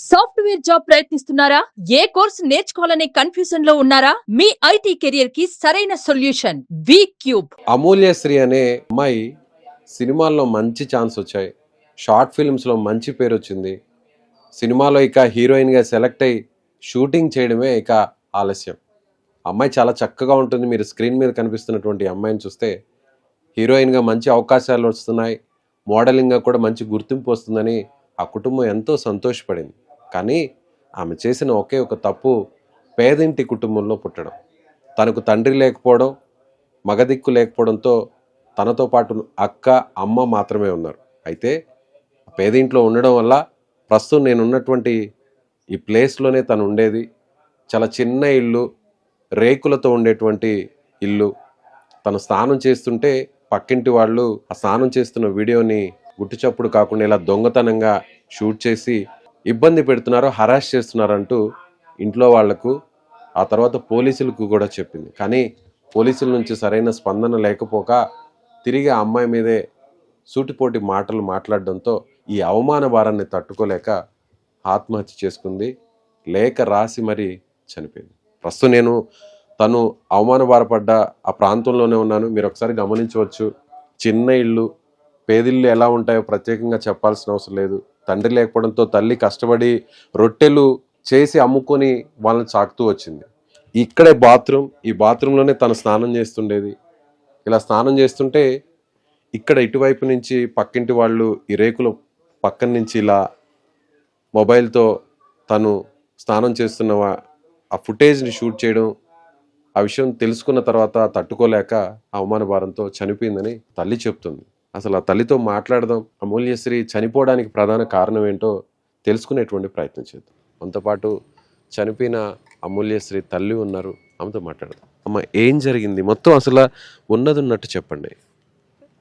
Software job ప్రయత్నిస్తున్నారా? ఏ course నేర్చుకోవాలనే కన్ఫ్యూజన్ లో ఉన్నారా? మీ ఐటీ కెరియర్ కి సరైన సొల్యూషన్ వి క్యూబ్. అమూల్యశ్రీ అనే అమ్మాయి సినిమాల్లో మంచి ఛాన్స్ వచ్చాయి, షార్ట్ ఫిల్మ్స్లో మంచి పేరు వచ్చింది. సినిమాలో ఇక హీరోయిన్గా సెలెక్ట్ అయ్యి షూటింగ్ చేయడమే ఇక ఆలస్యం. అమ్మాయి చాలా చక్కగా ఉంటుంది. మీరు స్క్రీన్ మీద కనిపిస్తున్నటువంటి అమ్మాయిని చూస్తే హీరోయిన్గా మంచి అవకాశాలు వస్తున్నాయి, మోడలింగ్గా కూడా మంచి గుర్తింపు వస్తుందని ఆ కుటుంబం ఎంతో సంతోషపడింది. కానీ ఆమె చేసిన ఒకే ఒక తప్పు పేదింటి కుటుంబంలో పుట్టడం. తనకు తండ్రి లేకపోవడం, మగదిక్కు లేకపోవడంతో తనతో పాటు అక్క, అమ్మ మాత్రమే ఉన్నారు. అయితే పేదింట్లో ఉండడం వల్ల ప్రస్తుతం నేనున్నటువంటి ఈ ప్లేస్లోనే తను ఉండేది. చాలా చిన్న ఇల్లు, రేకులతో ఉండేటువంటి ఇల్లు. తను స్నానం చేస్తుంటే పక్కింటి వాళ్ళు ఆ స్నానం చేస్తున్న వీడియోని గుట్టుచప్పుడు కాకుండా ఇలా దొంగతనంగా షూట్ చేసి ఇబ్బంది పెడుతున్నారు, హరాస్ చేస్తున్నారంటూ ఇంట్లో వాళ్లకు, ఆ తర్వాత పోలీసులకు కూడా చెప్పింది. కానీ పోలీసుల నుంచి సరైన స్పందన లేకపోక తిరిగి ఆ అమ్మాయి మీదే సూటిపోటి మాటలు మాట్లాడడంతో ఈ అవమాన భారాన్ని తట్టుకోలేక ఆత్మహత్య చేసుకుంది. లేఖ రాసి మరీ చనిపోయింది. ప్రస్తుతం నేను తను అవమాన భారపడ్డ ఆ ప్రాంతంలోనే ఉన్నాను. మీరు ఒకసారి గమనించవచ్చు. చిన్న ఇల్లు, పేదిళ్ళు ఎలా ఉంటాయో ప్రత్యేకంగా చెప్పాల్సిన అవసరం లేదు. తండ్రి లేకపోవడంతో తల్లి కష్టపడి రొట్టెలు చేసి అమ్ముకొని వాళ్ళని సాకుతూ వచ్చింది. ఇక్కడే బాత్రూమ్, ఈ బాత్రూంలోనే తను స్నానం చేస్తుండేది. ఇలా స్నానం చేస్తుంటే ఇక్కడ ఇటువైపు నుంచి పక్కింటి వాళ్ళు ఈ రేకులు పక్కన నుంచి ఇలా మొబైల్తో తను స్నానం చేస్తున్న ఆ ఫుటేజ్ని షూట్ చేయడం, ఆ విషయం తెలుసుకున్న తర్వాత తట్టుకోలేక అవమాన భారంతో చనిపోయిందని తల్లి చెప్తుంది. అసలు ఆ తల్లితో మాట్లాడదాం. అమూల్యశ్రీ చనిపోవడానికి ప్రధాన కారణం ఏంటో తెలుసుకునేటువంటి ప్రయత్నం చేద్దాం. మనతో పాటు చనిపోయిన అమూల్యశ్రీ తల్లి ఉన్నారు, ఆమెతో మాట్లాడదాం. అమ్మ, ఏం జరిగింది మొత్తం? అసలు ఉన్నది ఉన్నట్టు చెప్పండి.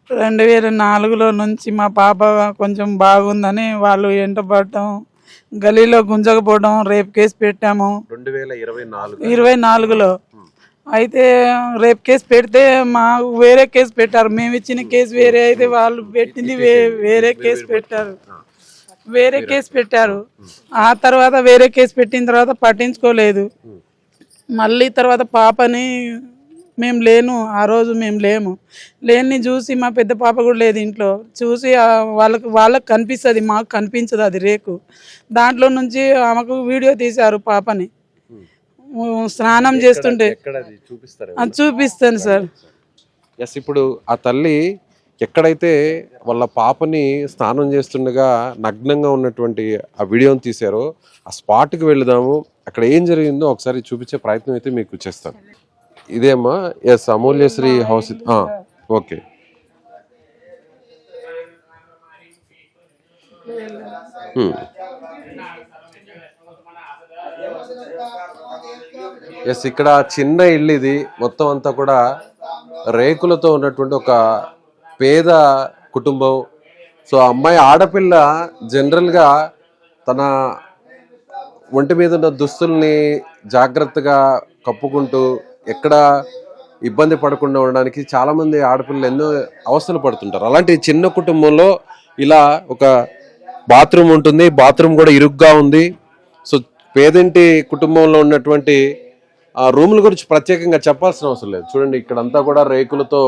2004లో నుంచి మా పాప కొంచెం బాగుందని వాళ్ళు ఎంటపడటం, గలీలో గుంజకపోవడం, రేప్ కేసు పెట్టాము 2024లో. అయితే రేప్ కేసు పెడితే మా వేరే కేసు పెట్టారు. మేము ఇచ్చిన కేసు వేరే, అయితే వాళ్ళు పెట్టింది వేరే కేసు పెట్టారు. ఆ తర్వాత వేరే కేసు పెట్టిన తర్వాత పట్టించుకోలేదు. మళ్ళీ తర్వాత పాపని మేము లేను, ఆ రోజు మేము లేని చూసి మా పెద్ద పాప కూడా లేదు ఇంట్లో. చూసి వాళ్ళకు కనిపిస్తుంది, మాకు కనిపించదు అది రేకు. దాంట్లో నుంచి ఆమెకు వీడియో తీశారు పాపని స్నానం చేస్తుంటే. చూపిస్తాను సార్. ఎస్, ఇప్పుడు ఆ తల్లి ఎక్కడైతే వాళ్ళ పాపని స్నానం చేస్తుండగా నగ్నంగా ఉన్నటువంటి ఆ వీడియోని తీశారో ఆ స్పాట్కి వెళదాము. అక్కడ ఏం జరిగిందో ఒకసారి చూపించే ప్రయత్నం అయితే మీకు చేస్తాను. ఇదేమ్మా? Yes, Amulyashri house. Okay. Yes, ఇక్కడ చిన్న ఇల్లు ఇది. మొత్తం అంతా కూడా రేకులతో ఉన్నటువంటి ఒక పేద కుటుంబం. సో అమ్మాయి ఆడపిల్ల జనరల్గా తన ఒంటి మీద ఉన్న దుస్తుల్ని జాగ్రత్తగా కప్పుకుంటూ ఎక్కడ ఇబ్బంది పడకుండా ఉండడానికి చాలామంది ఆడపిల్లలు ఎన్నో అవస్థలు పడుతుంటారు. అలాంటి చిన్న కుటుంబంలో ఇలా ఒక బాత్రూమ్ ఉంటుంది, బాత్రూమ్ కూడా ఇరుగ్గా ఉంది. సో పేదింటి కుటుంబంలో ఉన్నటువంటి ఆ రూముల గురించి ప్రత్యేకంగా చెప్పాల్సిన అవసరం లేదు. చూడండి, ఇక్కడంతా కూడా రేకులతో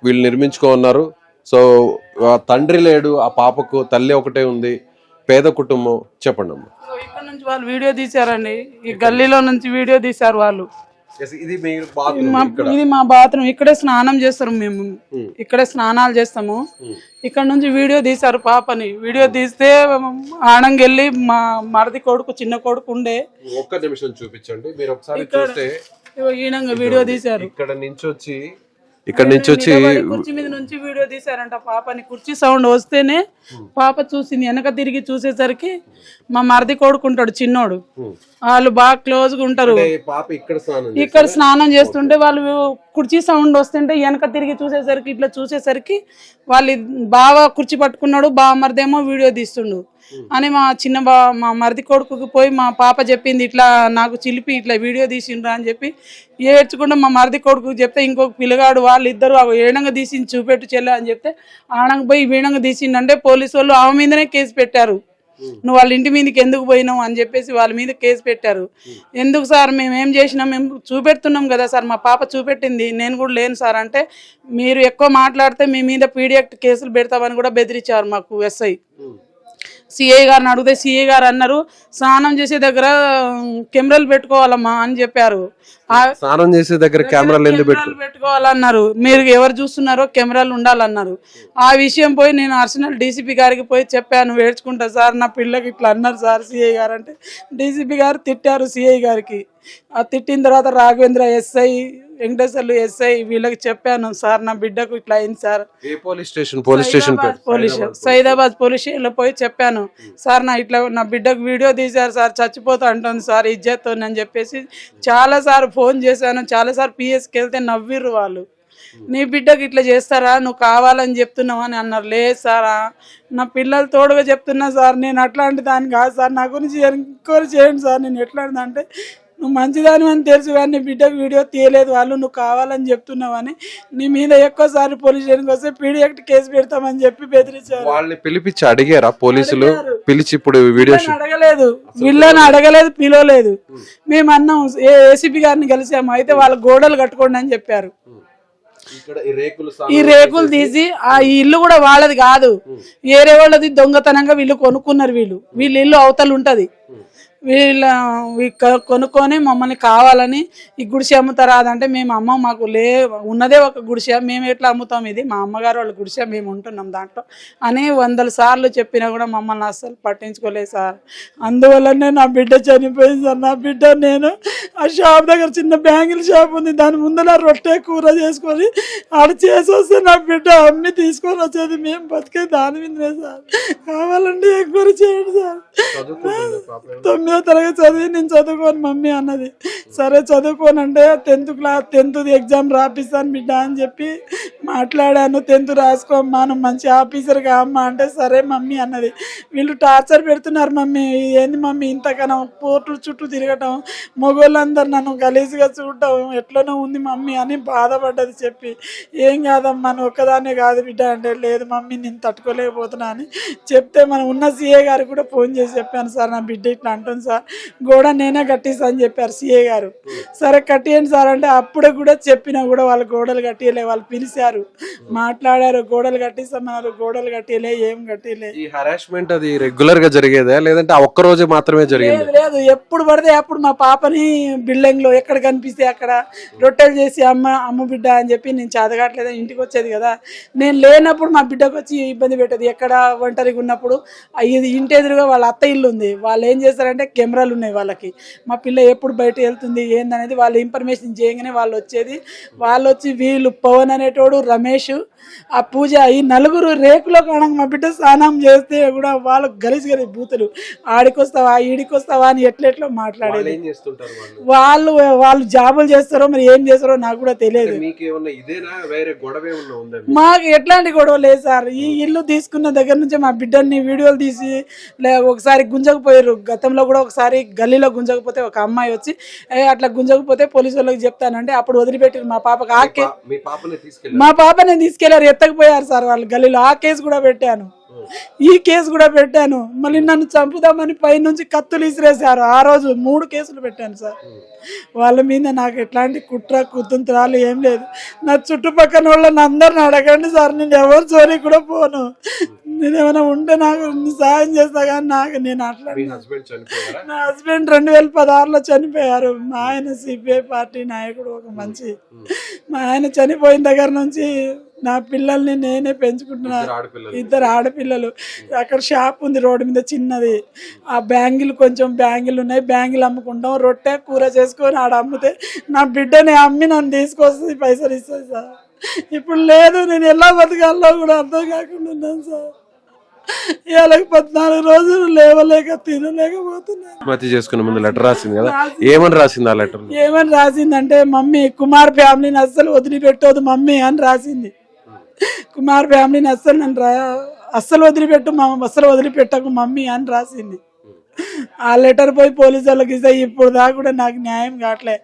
వీళ్ళు నిర్మించుకున్నారు. సో తండ్రి లేడు, ఆ పాపకు తల్లి ఒకటే ఉంది. పేద కుటుంబం. చెప్పండి అమ్మ. ఇక్కడ నుంచి వాళ్ళు వీడియో తీశారండి, ఈ గల్లీలో నుంచి వీడియో తీశారు వాళ్ళు. ఇది మా బాత్రూమ్. ఇక్కడే స్నానం చేస్తారు, మేము ఇక్కడే స్నానాలు చేస్తాము. ఇక్కడ నుంచి వీడియో తీశారు పాపని. వీడియో తీస్తే ఆనంగెళ్ళి మా మరది కొడుకు, చిన్న కొడుకు ఉండే. ఒక్క నిమిషం చూపించండి మీరు ఒకసారి. చూస్తే ఈనంగా వీడియో తీశారు. ఇక్కడ నుంచి వచ్చి కుర్చీ మీద నుంచి వీడియో తీశారంట పాపని. కుర్చీ సౌండ్ వస్తేనే పాప చూసింది. వెనక తిరిగి చూసేసరికి మా మరది కొడుకుంటాడు చిన్నోడు, వాళ్ళు బాగా క్లోజ్ గా ఉంటారు. ఇక్కడ స్నానం చేస్తుంటే వాళ్ళు కుర్చీ సౌండ్ వస్తుంటే వెనక తిరిగి చూసేసరికి, ఇట్లా చూసేసరికి వాళ్ళు బాగా కుర్చీ పట్టుకున్నాడు, బావ మరిదేమో వీడియో తీస్తుండు అని మా మరిది కొడుకుకి పోయి మా పాప చెప్పింది, ఇట్లా నాకు చిలిపి ఇట్లా వీడియో తీసిండ్రా అని చెప్పి ఏడ్చుకుంటే మా మరిది కొడుకు చెప్తే ఇంకొక పిల్లగాడు వాళ్ళిద్దరు ఏడంగా తీసింది చూపెట్టు చెల్లె అని చెప్తే ఆడంగా పోయి వీడంగా తీసిండంటే పోలీసు వాళ్ళు ఆమె మీదనే కేసు పెట్టారు. నువ్వు వాళ్ళ ఇంటి మీదకి ఎందుకు పోయినావు అని చెప్పేసి వాళ్ళ మీద కేసు పెట్టారు. ఎందుకు సార్ మేము ఏం చేసినాం, మేము చూపెడుతున్నాం కదా సార్, మా పాప చూపెట్టింది, నేను కూడా లేను సార్ అంటే, మీరు ఎక్కువ మాట్లాడితే మీ మీద పీడియాక్ట్ కేసులు పెడతామని కూడా బెదిరించారు మాకు ఎస్ఐ. సిఐ గారిని అడిగితే సిఐ గారు అన్నారు, స్నానం చేసే దగ్గర కెమెరాలు పెట్టుకోవాలమ్మా అని చెప్పారు. స్నానం చేసే దగ్గర కెమెరాలు ఎందుకు పెట్టుకోవాలన్నారు, మీరు ఎవరు చూస్తున్నారో కెమెరాలు ఉండాలన్నారు. ఆ విషయం పోయి నేను అర్సనల్ డీసీపీ గారికి పోయి చెప్పాను, ఏడ్చుకుంటా సార్ నా పిల్లకి ఇట్లా అన్నారు సార్ సిఐ గారు అంటే. డీసీపీ గారు తిట్టారు సిఐ గారికి. ఆ తిట్టిన తర్వాత రాఘవేంద్ర ఎస్ఐ, వెంకటేశ్వర్లు ఎస్ఐ వీళ్ళకి చెప్పాను, సార్ నా బిడ్డకు ఇట్లా అయింది సార్. సైదాబాద్ పోలీస్ స్టేషన్ లో పోయి చెప్పాను, సార్ నా ఇట్లా నా బిడ్డకు వీడియో తీశారు సార్, చచ్చిపోతా అంటుంది సార్ ఇజ్జత్ అని చెప్పేసి చాలా సార్ ఫోన్ చేశాను. చాలా సార్ పిఎస్కి వెళ్తే నవ్విర్రు వాళ్ళు, నీ బిడ్డకు ఇట్లా చేస్తారా, నువ్వు కావాలని చెప్తున్నావు అని అన్నారు. లేదు సార్, నా పిల్లలు తోడుగా చెప్తున్నా సార్, నేను అట్లాంటి దాన్ని కాదు సార్, నా గురించి ఎంక్వైరీ చేయండి సార్, నేను ఎట్లాంటిది అంటే, నువ్వు మంచిదాని అని తెలుసు కానీ నీ బిడ్డకు వీడియో తీయలేదు వాళ్ళు, నువ్వు కావాలని చెప్తున్నావు అని, నీ మీద ఎక్కువసారి పోలీస్ స్టేషన్కి వస్తే పీడియాక్ట్ కేసు పెడతామని చెప్పి బెదిరించారు. వాళ్ళని పిలిపించి అడిగారా పోలీసులు? పిలిచి ఇప్పుడు వీడియో అడగలేదు, వీళ్ళని అడగలేదు, పిలవలేదు. మేము అన్నాం ఏసీపీ గారిని కలిసాము, అయితే వాళ్ళ గోడలు కట్టుకోండి అని చెప్పారు. ఈ రేకులు తీసి ఆ ఇల్లు కూడా వాళ్ళది కాదు, వేరే వాళ్ళది దొంగతనంగా వీళ్ళు కొనుక్కున్నారు. వీళ్ళ ఇల్లు అవతల ఉంటది, వీళ్ళ కొనుక్కొని మమ్మల్ని కావాలని ఈ గుడిసె అమ్ముతారా అదంటే, మేము అమ్మ మాకు ఉన్నదే ఒక గుడిసె, మేము ఎట్లా అమ్ముతాం, ఇది మా అమ్మగారు వాళ్ళ గుడిసె, మేము ఉంటున్నాం దాంట్లో అని 100 సార్లు చెప్పినా కూడా మమ్మల్ని అస్సలు పట్టించుకోలేదు సార్. అందువల్లనే నా బిడ్డ చనిపోయింది సార్. నా బిడ్డ నేను ఆ షాప్ దగ్గర చిన్న బ్యాంగిల్ షాప్ ఉంది, దాని ముందర రొట్టె కూర చేసుకొని ఆడ చేసి వస్తే నా బిడ్డ అమ్మి తీసుకొని వచ్చేది, మేము బతికే దాని మీదనే సార్. కావాలంటే ఎంక్వైరీ చేయండి సార్. 9వ తరగతి చదివి నేను చదువుకోను మమ్మీ అన్నది. సరే చదువుకోనంటే 10th ఎగ్జామ్ రాపిస్తాను బిడ్డ అని చెప్పి మాట్లాడాను. 10th రాసుకోమ్మా, నువ్వు మంచి ఆఫీసర్గా అమ్మ అంటే సరే మమ్మీ అన్నది. వీళ్ళు టార్చర్ పెడుతున్నారు మమ్మీ, ఏంది మమ్మీ ఇంతకన్నా పోర్టుల చుట్టూ తిరగటం, మగోళ్ళందరూ నన్ను గలీజ్గా చూడటం ఎట్లనో ఉంది మమ్మీ అని బాధపడ్డది. చెప్పి ఏం కాదమ్మా నువ్వు ఒక్కదాన్నే కాదు బిడ్డ అంటే, లేదు మమ్మీ నేను తట్టుకోలేకపోతున్నా అని చెప్తే మనం ఉన్న సిఏ గారికి కూడా ఫోన్ చేసి చెప్పాను, సార్ నా బిడ్డ ఇట్లా అంటుంది సార్, గోడ నేనే కట్టిస్తా అని చెప్పారు సిఏ గారు. సరే కట్టియండి సార్ అంటే, అప్పుడే కూడా చెప్పినా కూడా వాళ్ళు గోడలు కట్టియలే. వాళ్ళు పిలిచారు, మాట్లాడారు, గోడలు కట్టిస్తున్నారు, గోడలు కట్టియలే, ఏం కట్టియలే. ఈ హరాస్మెంట్ అది రెగ్యులర్ గా జరిగేదా లేదంటే ఆ ఒక్క రోజే మాత్రమే జరిగేది? లేదు, ఎప్పుడు పడితే అప్పుడు మా పాపని బిల్డింగ్ లో ఎక్కడ కనిపిస్తే అక్కడ రొట్టెలు చేసి అమ్మ బిడ్డ అని చెప్పి, నేను చదవట్లేదు ఇంటికి వచ్చేది కదా, నేను లేనప్పుడు మా బిడ్డకు వచ్చి ఇబ్బంది పెట్టేది. ఎక్కడ ఒంటరిగా ఉన్నప్పుడు ఇది ఇంటి ఎదురుగా వాళ్ళ అత్త ఇల్లు ఉంది, వాళ్ళు ఏం చేస్తారంటే కెమెరాలు ఉన్నాయి వాళ్ళకి, మా పిల్ల ఎప్పుడు బయట వెళ్తుంది ఏందనేది వాళ్ళు ఇన్ఫర్మేషన్ చేయగానే వాళ్ళు వచ్చేది. వాళ్ళు వచ్చి వీళ్ళు పవన్ అనేటోడు, రమేష్, ఆ పూజ, ఈ 4 రేకులో కానక మా బిడ్డ స్నానం చేస్తే కూడా వాళ్ళు గలీజ్ బూతులు, ఆడికొస్తావా ఈడికొస్తావా అని ఎట్లెట్లో మాట్లాడేది. వాళ్ళు జాబులు చేస్తారో మరి ఏం చేస్తారో నాకు కూడా తెలియదు. మాకు ఎట్లాంటి గొడవ లేదు సార్. ఈ ఇల్లు తీసుకున్న దగ్గర నుంచి మా బిడ్డని వీడియోలు తీసి ఒకసారి గుంజకపోయారు. గతంలో కూడా ఒకసారి గల్లీలో గుంజకపోతే ఒక అమ్మాయి వచ్చి అట్లా గుంజకపోతే పోలీసు వాళ్ళకి చెప్తానంటే అప్పుడు వదిలిపెట్టారు మా పాపకి. మా పాపని తీసుకెళ్లారు, ఎత్తకపోయారు సార్ వాళ్ళు గల్లీలో. ఆ కేసు కూడా పెట్టాను, ఈ కేసు కూడా పెట్టాను. మళ్ళీ నన్ను చంపుదామని పైనుంచి కత్తులు ఇసిరేసారు. ఆ రోజు 3 కేసులు పెట్టాను సార్ వాళ్ళ మీద. నాకు ఎట్లాంటి కుతంత్రాలు ఏం లేదు. నా చుట్టుపక్కల వాళ్ళని అందరిని అడగండి సార్, నేను ఎవరు చోరీ కూడా పోను. నేను ఏమైనా ఉంటే నాకు సాయం చేస్తా కానీ నాకు నేను అట్లా. నా హస్బెండ్ 2016లో చనిపోయారు. మా ఆయన సిపిఐ పార్టీ నాయకుడు, ఒక మంచి. మా ఆయన చనిపోయిన దగ్గర నుంచి నా పిల్లల్ని నేనే పెంచుకుంటున్నాను. 2 ఆడపిల్లలు. అక్కడ షాప్ ఉంది రోడ్డు మీద చిన్నది, ఆ కొంచెం బ్యాంగిల్ ఉన్నాయి, బ్యాంగిల్ అమ్ముకుంటాం, రొట్టె కూర చేసుకొని ఆడ అమ్మితే నా బిడ్డని అమ్మి నన్ను తీసుకొస్తుంది, పైసలు ఇస్తుంది సార్. ఇప్పుడు లేదు, నేను ఎలా బతకాలో కూడా అర్థం కాకుండా ఉన్నాను సార్. ఇవాళ 14 రోజులు లేవలేక తినలేకపోతున్నాను. చేసుకునే ముందు లెటర్ రాసింది కదా, ఏమని రాసింది ఆ లెటర్? ఏమని రాసిందంటే, మమ్మీ కుమార్ ఫ్యామిలీని అస్సలు వదిలిపెట్టదు మమ్మీ అని రాసింది. కుమార్ ఫ్యామిలీని అస్సలు వదిలిపెట్టకు మమ్మీ అని రాసింది. ఆ లెటర్ పోయి పోలీసు వాళ్ళకి ఇస్తే ఇప్పుడు దాకా కూడా నాకు న్యాయం కావట్లే.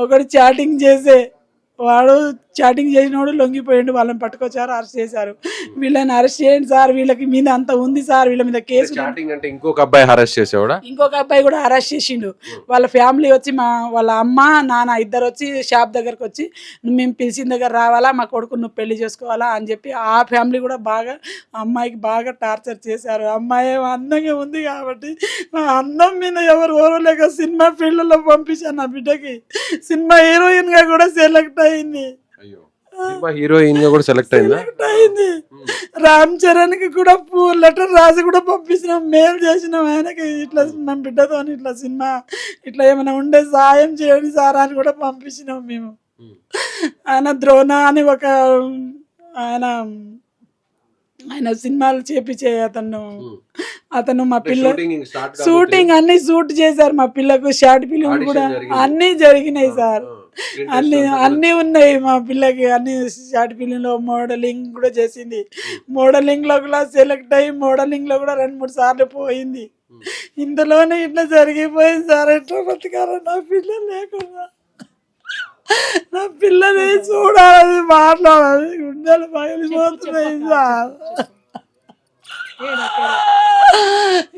ఒకటి చాటింగ్ చేసే వాడు చాటింగ్ చేసినోడు లొంగిపోయిండు, వాళ్ళని పట్టుకొచ్చారు, అరెస్ట్ చేశారు. వీళ్ళని అరెస్ట్ చేయండి సార్, వీళ్ళకి మీద అంత ఉంది సార్, వీళ్ళ మీద కేసు. చాటింగ్ అంటే ఇంకొక అబ్బాయి అరెస్ట్ చేసేవాడా? ఇంకొక అబ్బాయి కూడా అరెస్ట్ చేసిండు. వాళ్ళ ఫ్యామిలీ వచ్చి వాళ్ళ అమ్మ నాన్న ఇద్దరు వచ్చి షాప్ దగ్గరకు వచ్చి మేము పిలిచిన దగ్గర రావాలా, మా కొడుకు నువ్వు పెళ్లి చేసుకోవాలా అని చెప్పి ఆ ఫ్యామిలీ కూడా బాగా అమ్మాయికి బాగా టార్చర్ చేశారు. అమ్మాయి అందంగా ఉంది కాబట్టి ఆ అందం మీద ఎవరు ఓరలేక సినిమా ఫీల్డ్లో పంపించాను. నా బిడ్డకి సినిమా హీరోయిన్ గా కూడా సెలెక్ట్ అయింది. హీరోయిన్ గా కూడా సెలెక్ట్ అయింది. రామ్ చరణ్ కి కూడా లెటర్ రాసి కూడా పంపించినాం, మెయిల్ చేసినాం ఆయనకి, ఇట్లా మన బిడ్డతో ఇట్లా సినిమా ఇట్లా ఏమైనా ఉండే సాయం చేయండి సార్ అని కూడా పంపించినాం మేము. ఆయన ద్రోణ అని ఒక ఆయన సినిమాలు చేపించే అతను మా పిల్ల షూటింగ్ అన్ని షూట్ చేశారు. మా పిల్లకు షార్ట్ ఫిలిం కూడా అన్ని జరిగినాయి సార్, అన్ని ఉన్నాయి మా పిల్లకి. అన్ని షార్ట్ ఫిలిం లో మోడలింగ్ కూడా చేసింది, మోడలింగ్ లో కూడా సెలెక్ట్ అయ్యి మోడలింగ్ లో కూడా 2-3 సార్లు పోయింది. ఇంతలోనే ఇట్లా జరిగిపోయింది సార్. ఎట్లా బతకాలి నా పిల్ల లేకుండా, నా పిల్లని చూడాలి, మాట్లాడాలి, గుండెలు పగిలిపోతున్నాయి సార్.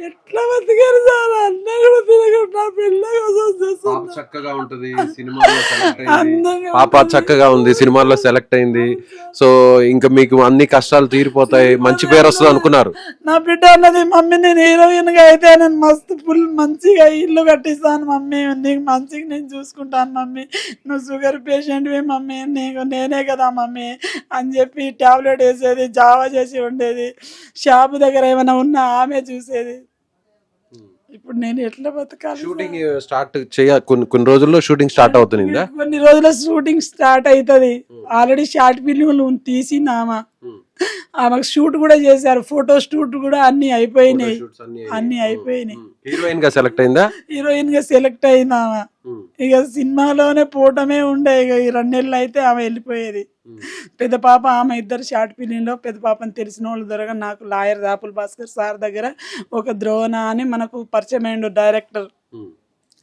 ఎట్లా బతికారు సార్, అన్న కూడా తినకుండా పిల్ల చక్కగా ఉంటది, సినిమాలో పాప చక్కగా ఉంది, సినిమాల్లో సెలెక్ట్ అయింది. సో ఇంకా మీకు అన్ని కష్టాలు తీరిపోతాయి, మంచి పేరు వస్తుంది అనుకున్నారు. నా బిడ్డ అన్నది, మమ్మీ నేను హీరోయిన్ గా అయితే నేను మస్తు ఫుల్ మంచిగా ఇల్లు కట్టిస్తాను మమ్మీ, నీకు మంచిగా నేను చూసుకుంటాను మమ్మీ, నువ్వు షుగర్ పేషెంట్వి మమ్మీ, నేనే కదా మమ్మీ అని చెప్పి టాబ్లెట్ వేసేది, జావా చేసి ఉండేది, షాపు దగ్గర ఏమైనా ఉన్నా ఆమె చూసేది. ఇప్పుడు నేను ఎట్లా బతకాలి? షూటింగ్ స్టార్ట్ కొన్ని రోజుల్లో షూటింగ్ స్టార్ట్ అవుతుంది, కొన్ని రోజుల్లో షూటింగ్ స్టార్ట్ అవుతుంది. ఆల్రెడీ షార్ట్ ఫిల్మ్ తీసినామా, ఆమెకు షూట్ కూడా చేశారు, ఫోటో షూట్ కూడా అన్ని అయిపోయినాయి. హీరోయిన్ గా సెలెక్ట్ అయిందా? హీరోయిన్ గా సెలెక్ట్ అయిందా. ఇక సినిమాలోనే పోవటమే ఉండే. ఇక ఈ 2 నెలలు అయితే ఆమె వెళ్ళిపోయేది. పెద్ద పాప ఆమె ఇద్దరు షార్ట్ ఫిలింలో, పెద్ద పాపని తెలిసిన వాళ్ళు దొరక నాకు లాయర్ రాపుల్ భాస్కర్ సార్ దగ్గర ఒక ద్రోణ అని మనకు పరిచయం అయ్యిండు డైరెక్టర్.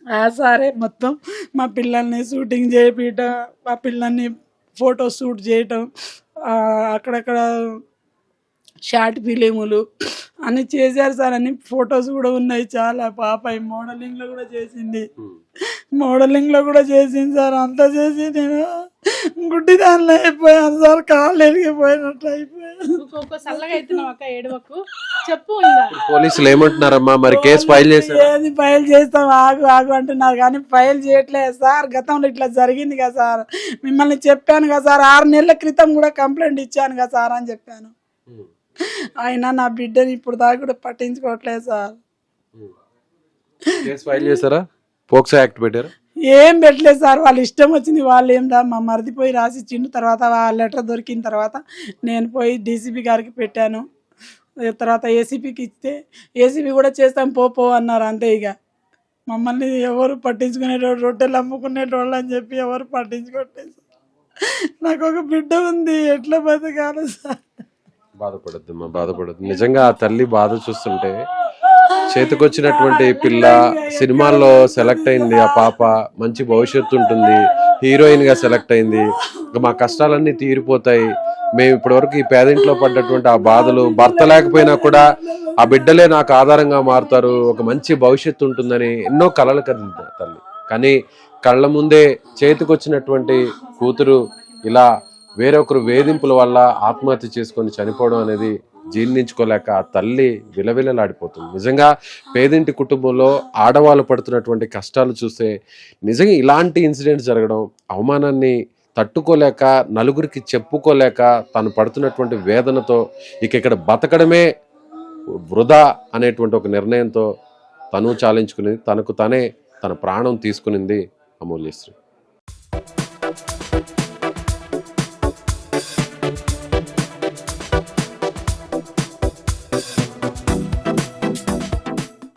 ఆ సారే మొత్తం మా పిల్లల్ని షూటింగ్ చేయించడం, మా పిల్లల్ని ఫోటో షూట్ చేయటం, అక్కడక్కడ షార్ట్ ఫిలిములు అన్ని చేశారు సార్. అన్ని ఫొటోస్ కూడా ఉన్నాయి చాలా. పాప మోడలింగ్ లో కూడా చేసింది, సార్. అంతా చేసి నేను గుడ్డి దానిలో అయిపోయాను సార్, కాళ్ళు ఎరిగిపోయినట్టు అయిపోయాను. పోలీసులు ఏమంటున్నారమ్మా మరి? కేసు ఫైల్ చేస్తారు, ఏది ఫైల్ చేస్తాం, ఆగు అంటున్నారు కానీ ఫైల్ చేయట్లేదు సార్. గతంలో ఇట్లా జరిగింది కదా సార్, మిమ్మల్ని చెప్పాను కదా సార్, 6 నెలల క్రితం కూడా కంప్లైంట్ ఇచ్చాను కదా సార్ అని చెప్పాను. అయినా నా బిడ్డని ఇప్పుడు దాకా కూడా పట్టించుకోవట్లేదు సార్. కేసు ఫైల్ చేశారా? పోక్సో యాక్ట్ పెట్టారా? ఏం పెట్టలేదు సార్, వాళ్ళు ఇష్టం వచ్చింది వాళ్ళు. ఏం రా మా మరిది పోయి రాసి ఇచ్చిండు. తర్వాత ఆ లెటర్ దొరికిన తర్వాత నేను పోయి డీసీపీ గారికి పెట్టాను. తర్వాత ఏసీపీకి ఇస్తే ఏసీపీ కూడా చేస్తాం పో అన్నారు. అంతే. ఇక మమ్మల్ని ఎవరు పట్టించుకునేటోళ్ళు, రొట్టెలు అమ్ముకునేటోళ్ళు అని చెప్పి ఎవరు పట్టించుకోవట్లేదు సార్. నాకు ఒక బిడ్డ ఉంది, ఎట్లా బతకాలి సార్? బాధపడద్దు. నిజంగా ఆ తల్లి బాధ చూస్తుంటే, చేతికొచ్చినటువంటి పిల్ల సినిమాల్లో సెలెక్ట్ అయింది, ఆ పాప మంచి భవిష్యత్తు ఉంటుంది, హీరోయిన్ గా సెలెక్ట్ అయింది, మా కష్టాలన్నీ తీరిపోతాయి, మేము ఇప్పటి వరకు ఈ పేదింట్లో పడ్డటువంటి ఆ బాధలు, భర్త లేకపోయినా కూడా ఆ బిడ్డలే నాకు ఆధారంగా మారుతారు, ఒక మంచి భవిష్యత్తు ఉంటుందని ఎన్నో కలలు కదిలింది తల్లి. కానీ కళ్ళ ముందే చేతికొచ్చినటువంటి కూతురు ఇలా వేరొకరు వేధింపుల వల్ల ఆత్మహత్య చేసుకొని చనిపోవడం అనేది జీర్ణించుకోలేక ఆ తల్లి విలవిలలాడిపోతుంది. నిజంగా పేదింటి కుటుంబంలో ఆడవాళ్ళు పడుతున్నటువంటి కష్టాలు చూస్తే నిజంగా ఇలాంటి ఇన్సిడెంట్స్ జరగడం, అవమానాన్ని తట్టుకోలేక, నలుగురికి చెప్పుకోలేక, తను పడుతున్నటువంటి వేదనతో ఇక్కడ బతకడమే వృధా అనేటువంటి ఒక నిర్ణయంతో తను చాలించుకుని తనకు తనే తన ప్రాణం తీసుకునింది అమూల్యశ్రీ.